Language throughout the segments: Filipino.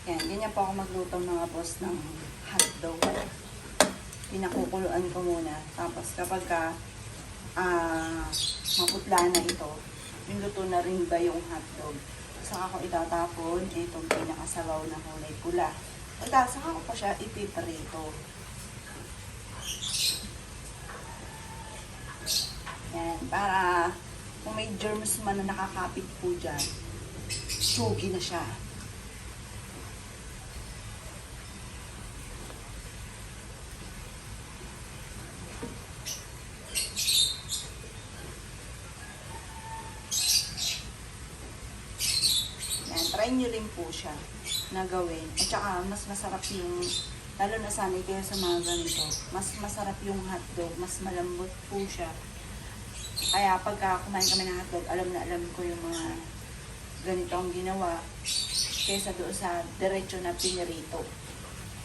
Yan, ganyan po ako magluto mga boss ng hotdog. Pinakukuluan ko muna. Tapos kapag maputla na ito, niluto na rin ba yung hotdog. Saka ko itatapon itong pinakasabaw na kulay pula. At saka ko pa siya ipiprito. Yan, para kung may germs man na nakakapit po dyan, sugi na siya. Yan, try nyo rin po siya na gawin. At saka, mas masarap yung, lalo na sanay kaya sa mga ganito, mas masarap yung hotdog, mas malambot po siya. Kaya pagka kumain kami ng hotdog, alam na alam ko yung mga ganito ang ginawa kaysa doon sa diretso na pinirito.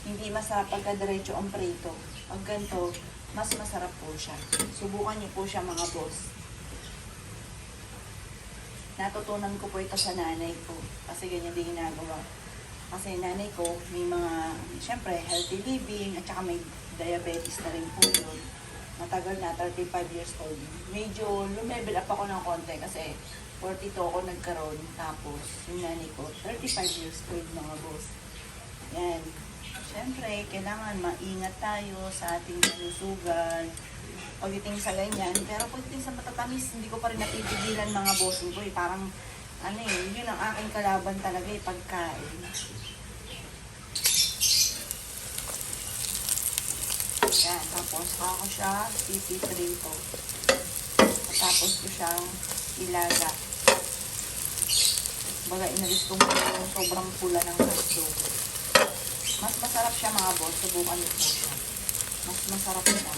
Hindi masarap pagka diretso ang prito. Pag ganito, mas masarap po siya. Subukan niyo po siya mga boss. Natutunan ko po ito sa nanay ko. Kasi ganyan din ginagawa. Kasi nanay ko, may mga, syempre, healthy living, at saka may diabetes na rin po yun. Matagal na, 35 years old. Medyo lumevel up ako ng konti kasi 42 ako nagkaroon. Tapos, yung nanay ko, 35 years old mga boss. Yan. Syempre, kailangan maingat tayo sa ating kalusugan. Pagdating sa ganyan, pero pagdating sa matatamis, hindi ko pa rin napipigilan mga bossing ko. Parang, yun ang aking kalaban talaga pagkain. Yan, tapos ako siya ipiprito. Tapos ko siyang ilaga. Baga, inalis ko muna yung sobrang pula ng hotdog. Mas masarap siya mga boss. Subukan niyo po siya. Mas masarap siya.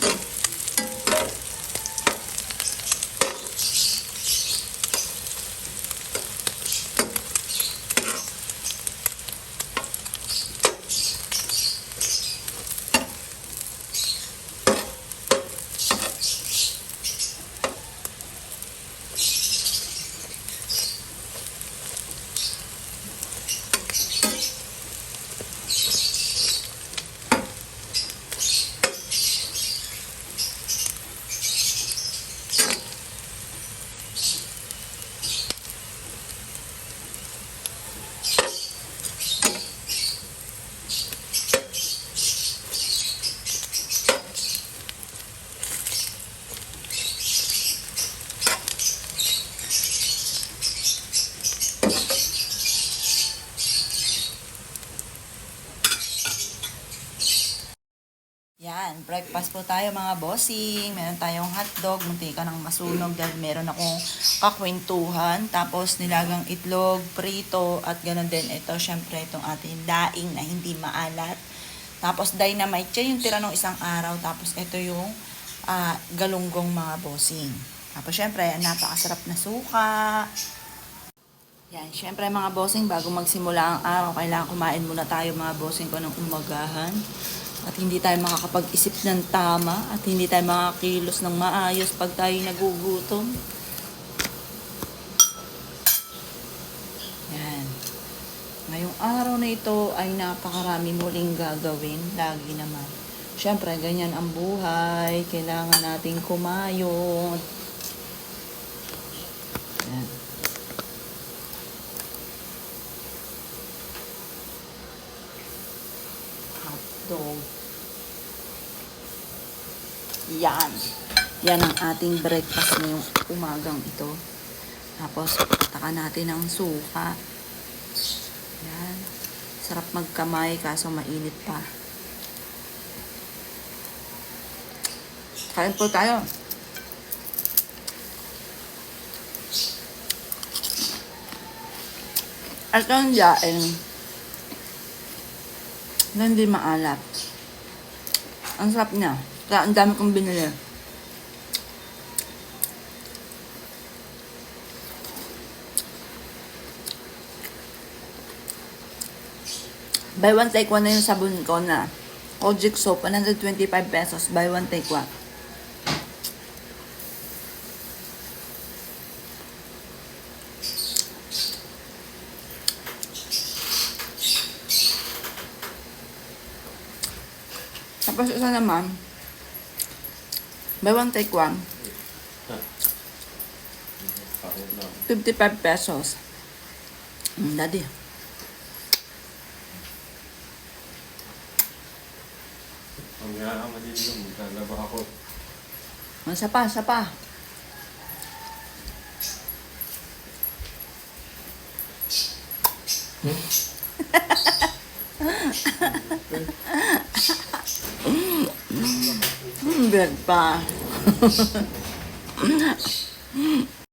Yan, breakfast po tayo mga bossing. Meron tayong hotdog, munti ka ng masunog dahil meron akong kakwentuhan. Tapos nilagang itlog, prito, at ganoon din. Ito, syempre, itong ating daing na hindi maalat. Tapos dynamite siya yung tira ng isang araw. Tapos ito yung galunggong mga bossing. Tapos syempre, napakasarap na suka. Yan, syempre mga bossing, bago magsimula ang araw, kailangan kumain muna tayo mga bossing ko ng umagahan. At hindi tayo makakapag-isip ng tama at hindi tayo makakilos ng maayos pag tayo nagugutom. Yan. Ngayong araw na ito ay napakarami muling gagawin. Lagi naman. Siyempre, ganyan ang buhay. Kailangan nating kumayod. Yan. Hotdog. Yan. Yan ang ating breakfast ngayong umagang ito. Tapos, taka natin ang suka. Yan. Sarap magkamay kaso mainit pa. Kain po tayo. At ang daing na hindi maalat. Ang sarap niya. Kaya ang dami kong binili. Buy one take one na yung sabon ko na Kojic soap, 125 pesos. Buy one take one. Tapos isa naman, buy one take one, 55 pesos. Daddy. Ang nga ang malilong, maglalaba ako. Isa pa, isa pa. Bird pa.